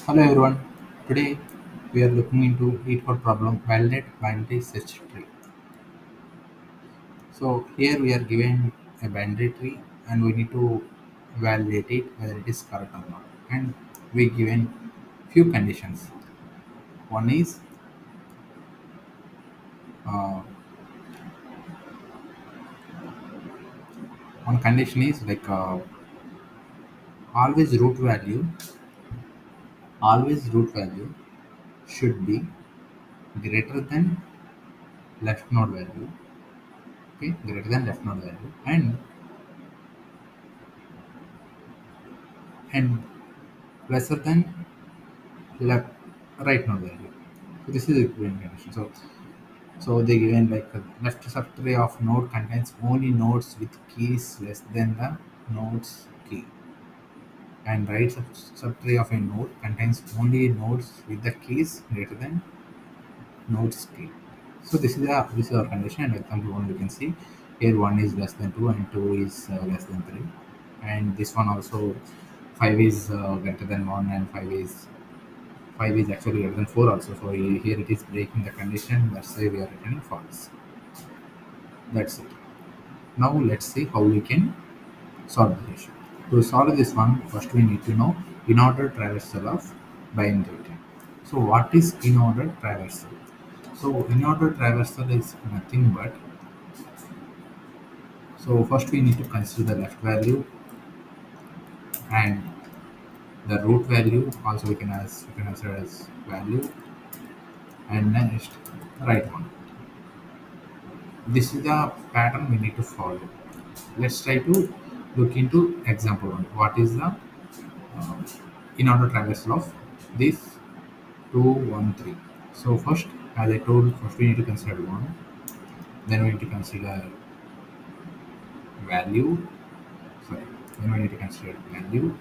Hello everyone. Today we are looking into LeetCode Problem validate binary search tree. So here we are given a binary tree and we need to validate it whether it is correct or not. And we given few conditions. One is uh, one condition is like always root value always root value should be greater than left node value. Okay, greater than left node value and lesser than left right node value. So this is a given condition. So they given like a left subtree of node contains only nodes with keys less than the node's key, and right subtree of a node contains only nodes with the keys greater than node's key. So this is our condition. And example one we can see here one is less than two and two is less than three, and this one also five is greater than one and five is actually greater than 4 also. So here it is breaking the condition. That's why we are returning false. That's it. Now let's see how we can solve the issue. To solve this one, first we need to know in-order traversal of binary tree. So what is in-order traversal? So in-order traversal is nothing but, so first we need to consider the left value and the root value also we can consider as value, and next right one. This is the pattern we need to follow. Let's try to look into example one. What is the uh, in-order traversal of this 213? So first, as I told, first we need to consider one, then we need to consider value. Sorry, then we need to consider value.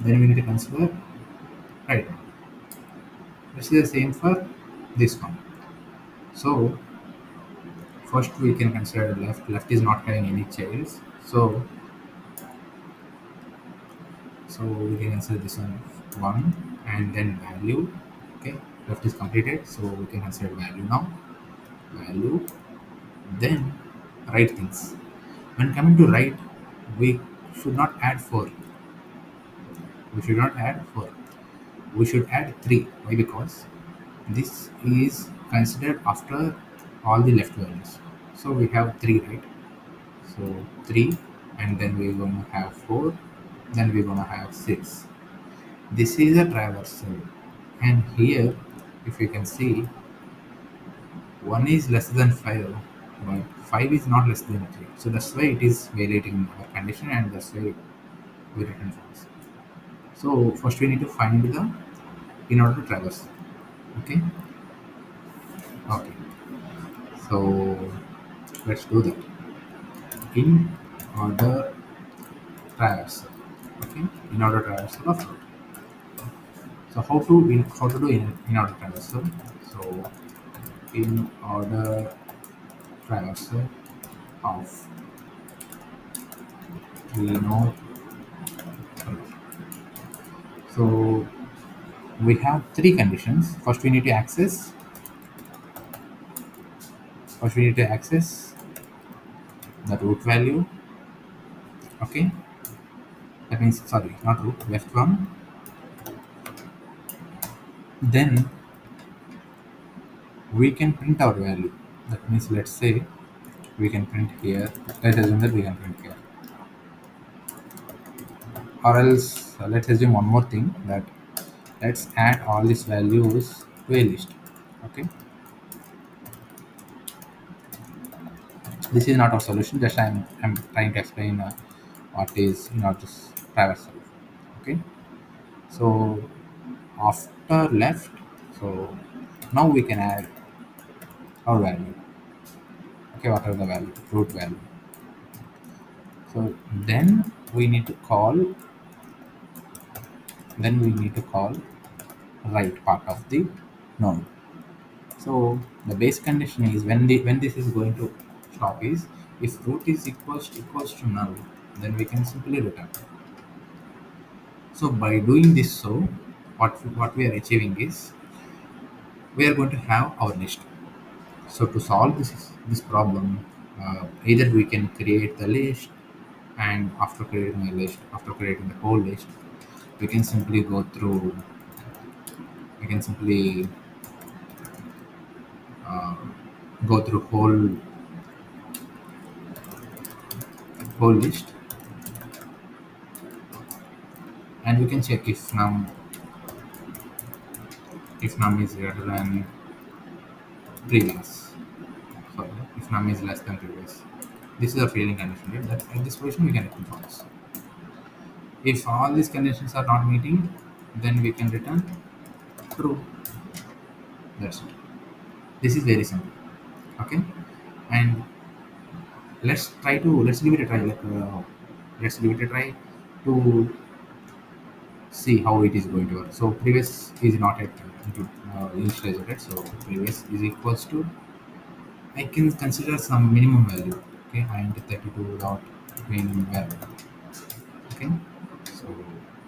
Then we need to consider right. This is the same for this one. So first we can consider left. Left is not having any childs, so we can consider this one and then value. Okay, left is completed, so we can consider value now. Value, then right things. When coming to right, we should not add 4. We should not add 4. We should add 3. Why? Because this is considered after all the left values. So we have 3, right? So 3, and then we're going to have 4, then we're going to have 6. This is a traversal, and here if you can see 1 is less than 5, but 5 is not less than 3, so that's why it is violating our condition, and that's why we return false. So first we need to find the in order traversal. Okay, okay, so let's do that. In order traversal. Okay, in order traversal of root. So how to do in order traversal? So in order traversal of, we know, so we have three conditions. First we need to access the root value. Okay, that means, sorry, not root, left one. Then we can print our value. That means, let's say we can print here. Let's assume that we can print here, or else let's assume one more thing, that let's add all these values to a list. Okay, this is not our solution, just I'm trying to explain what is in order traversal. Okay, so after left, so now we can add our value. Okay, whatever the value, root value. So then we need to call right part of the node. So the base condition is, when this is going to stop is, if root is equals to null, then we can simply return. So by doing this, so what we are achieving is we are going to have our list. So to solve this problem, either we can create the list, and after creating the whole list, we can simply go through. We can simply uh, go through whole list, and we can check if num is greater than previous. Sorry, if num is less than previous. This is a failing condition. Right? That at this position we can return false. If all these conditions are not meeting, then we can return true. That's it. This is very simple. Okay, and let's give it a try. Let's give it a try to see how it is going to work. So previous is not at initialized, right? So previous is equals to, I can consider some minimum value. Okay, int 32 dot minimum value. Okay, so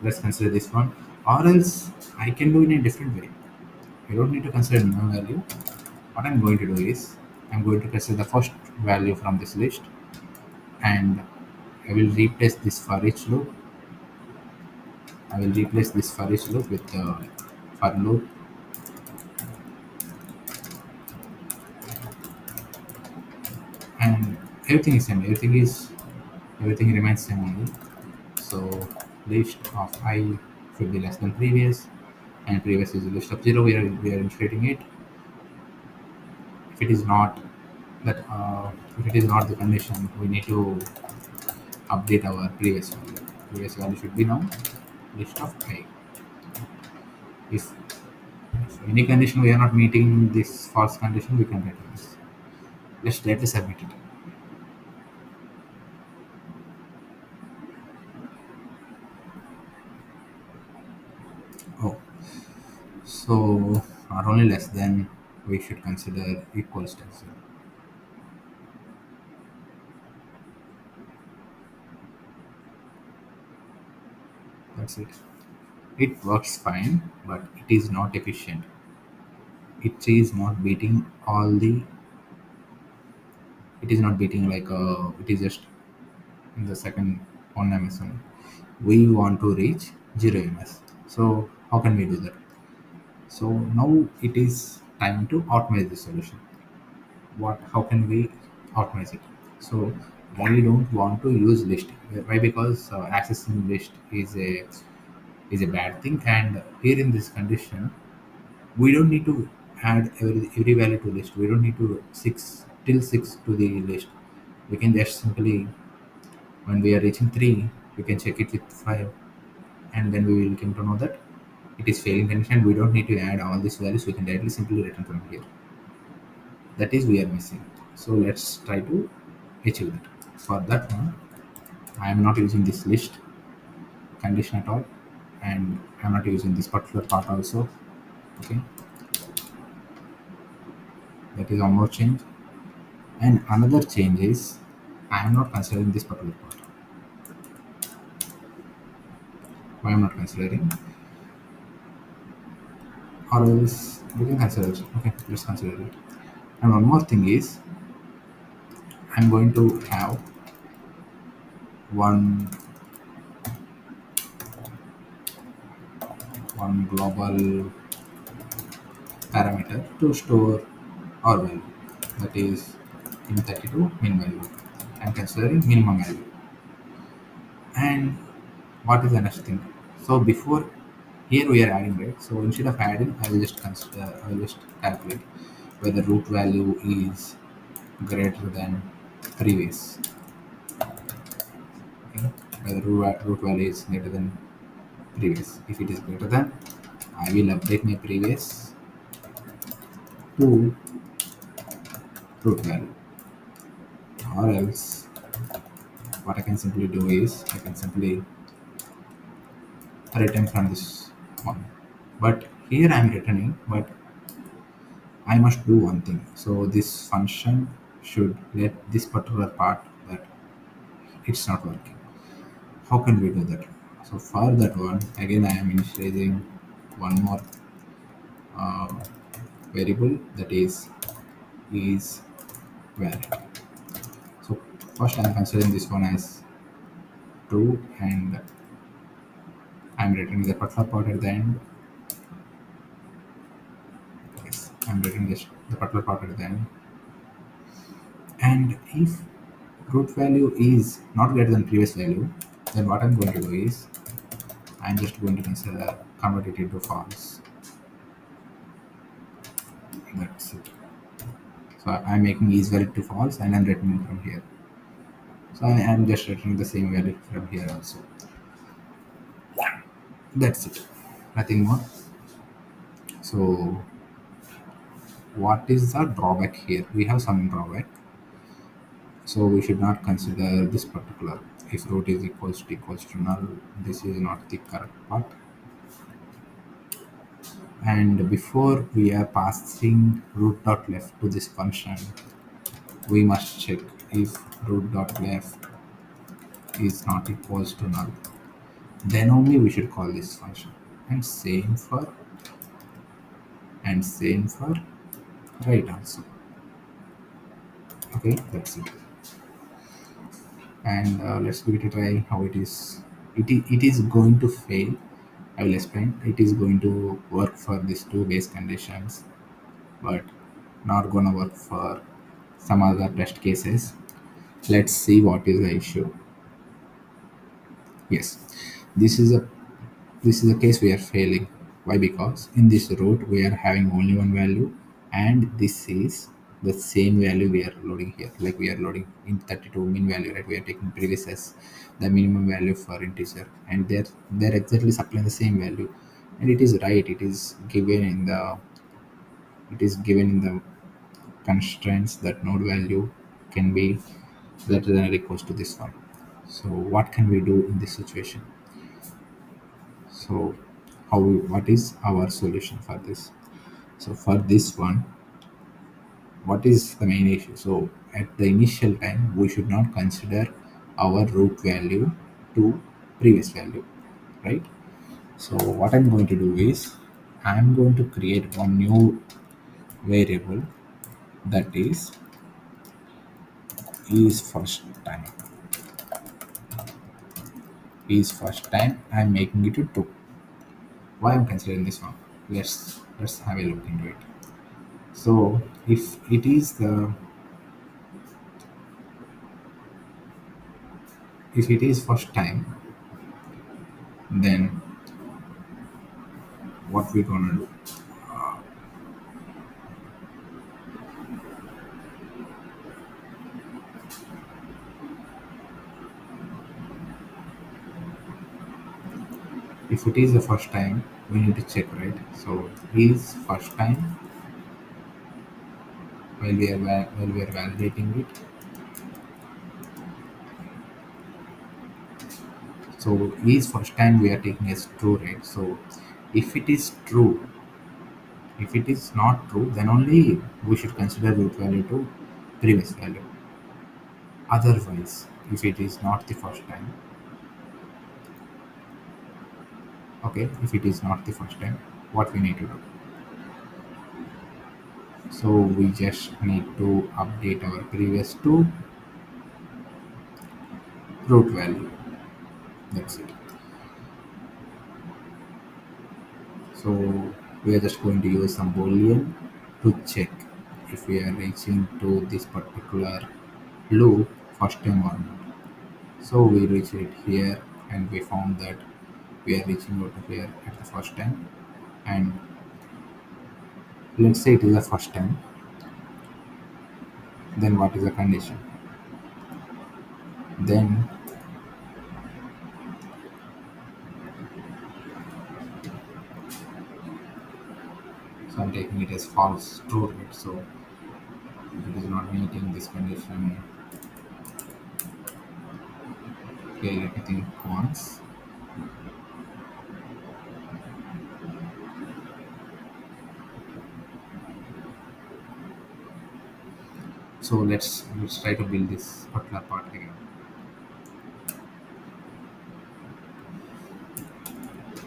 let's consider this one, or else I can do it in a different way. I don't need to consider minimum value. What I'm going to do is I'm going to consider the first value from this list, and I will replace this for each loop. I will replace this for each loop with for loop, and everything is same. Everything remains same only. So list of I should be less than previous, and previous is a list of 0. We are integrating it. If it is not that if it is not the condition, we need to update our previous value. Previous value should be now list of I. If any condition we are not meeting this false condition, we can return this. Let's directly submit it. Oh, so not only less than, we should consider equals to 0. That's it. It works fine, but it is not efficient. It is not beating all the. It is not beating like it is just in the second 1 ms only. We want to reach 0 ms. So how can we do that? So now it is time to optimize the solution. How can we optimize it? So I don't want to use list. Why? Because accessing list is a bad thing, and here in this condition we don't need to add every value to list. We don't need to 6 to the list. We can just simply, when we are reaching 3, we can check it with 5, and then we will come to know that it is failing condition. We don't need to add all these values. We can directly simply return from here. That is we are missing. So let's try to achieve that. For that one, I am not using this list condition at all, and I'm not using this particular part also. Okay, that is one more change. And another change is I am not considering this particular part. Why I'm not considering? Or else we can consider it. Okay, let's consider it. And one more thing is I'm going to have one global parameter to store our value. That is in 32 min value. I'm considering minimum value. And what is the next thing? So before, here we are adding, right? So instead of adding, I will just calculate whether root value is greater than previous. Okay? Whether root value is greater than previous. If it is greater than, I will update my previous to root value. Or else, what I can simply do is I can simply return from this one. But here I am returning, but I must do one thing. So this function should let this particular part that it's not working. How can we do that? So for that one, again I am initializing one more uh, variable, that is valid. So first I am considering this one as true, and I am returning the particular part at the end. Yes, I am returning the particular part at the end. And if root value is not greater than previous value, then what I'm going to do is I'm just going to consider convert it into false. That's it. So I'm making is valid to false and I'm returning from here. So I am just returning the same value from here also. That's it. Nothing more. So what is the drawback here? We have some drawback. So we should not consider this particular. If root is equals to null, this is not the correct part. And before we are passing root dot left to this function, we must check if root dot left is not equals to null. Then only we should call this function. And same for right also. Okay, that's it. And let's give it a try how it is. It is going to fail. I will explain. It is going to work for these two base conditions, but not gonna work for some other test cases. Let's see what is the issue. Yes, this is a case we are failing. Why? Because in this root we are having only one value, and this is the same value we are loading here. Like we are loading in 32 min value, right? We are taking previous as the minimum value for integer, and they're exactly supplying the same value, and it is right. It is given in the constraints that node value can be greater than or equals to this one. So what can we do in this situation? So what is our solution for this? So for this one, what is the main issue? So at the initial time, we should not consider our root value to previous value, right? So what I'm going to do is I'm going to create one new variable, that is first time. Is first time. I'm making it to true. Why I'm considering this one? Let's have a look into it. So if it is first time, then what we gonna do? If it is the first time, we need to check, right? So is first time while we are validating it. So is first time we are taking as true, right? So if it is true, if it is not true, then only we should consider root value to previous value. Otherwise, if it is not the first time, okay, if it is not the first time, what we need to do? So we just need to update our previous to root value. That's it. So we are just going to use some boolean to check if we are reaching to this particular loop first time or not. So we reach it here, and we found that we are reaching out to here at the first time. And let's say it is the first time, then what is the condition? Then so I'm taking it as false true, right? So if it is not meeting this condition, okay, let me think once. So let's try to build this particular part again.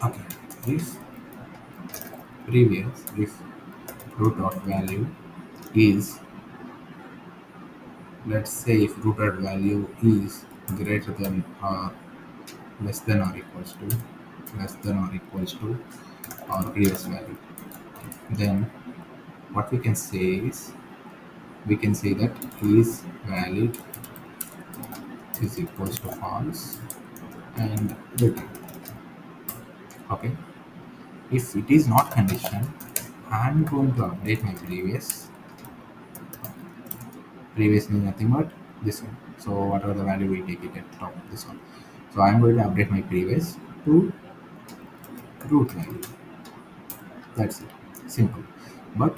Okay, if if root of value is, let's say if root of value is greater than or less than or equals to less than or equals to our previous value, then what we can say is we can say that is valid is equals to false and return. Okay, if it is not condition, I'm going to update my previous means nothing but this one. So whatever the value we take it at top of this one. So I'm going to update my previous to root value. That's it. Simple. But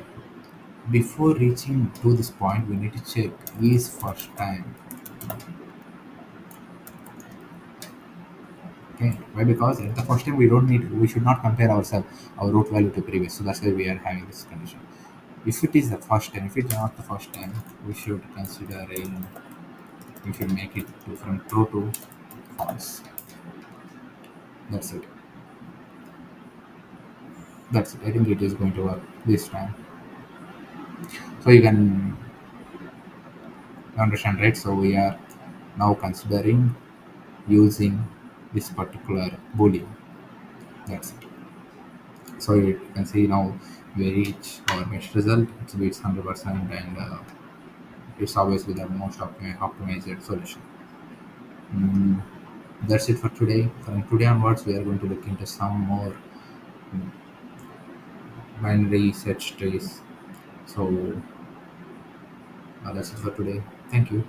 before reaching to this point, we need to check is first time. Okay. Why? Because at the first time we should not compare ourselves our root value to previous. So that's why we are having this condition. If it is the first time, if it's not the first time, we should consider we should make it to from true to false. That's it. That's it. I think it is going to work this time. So you can understand, right? So we are now considering using this particular boolean. That's it. So you can see now we reach our mesh result. It's beats 100%, and it's obviously the most optimized solution. Mm, that's it for today. From today onwards, we are going to look into some more binary search trees. So that's it for today. Thank you.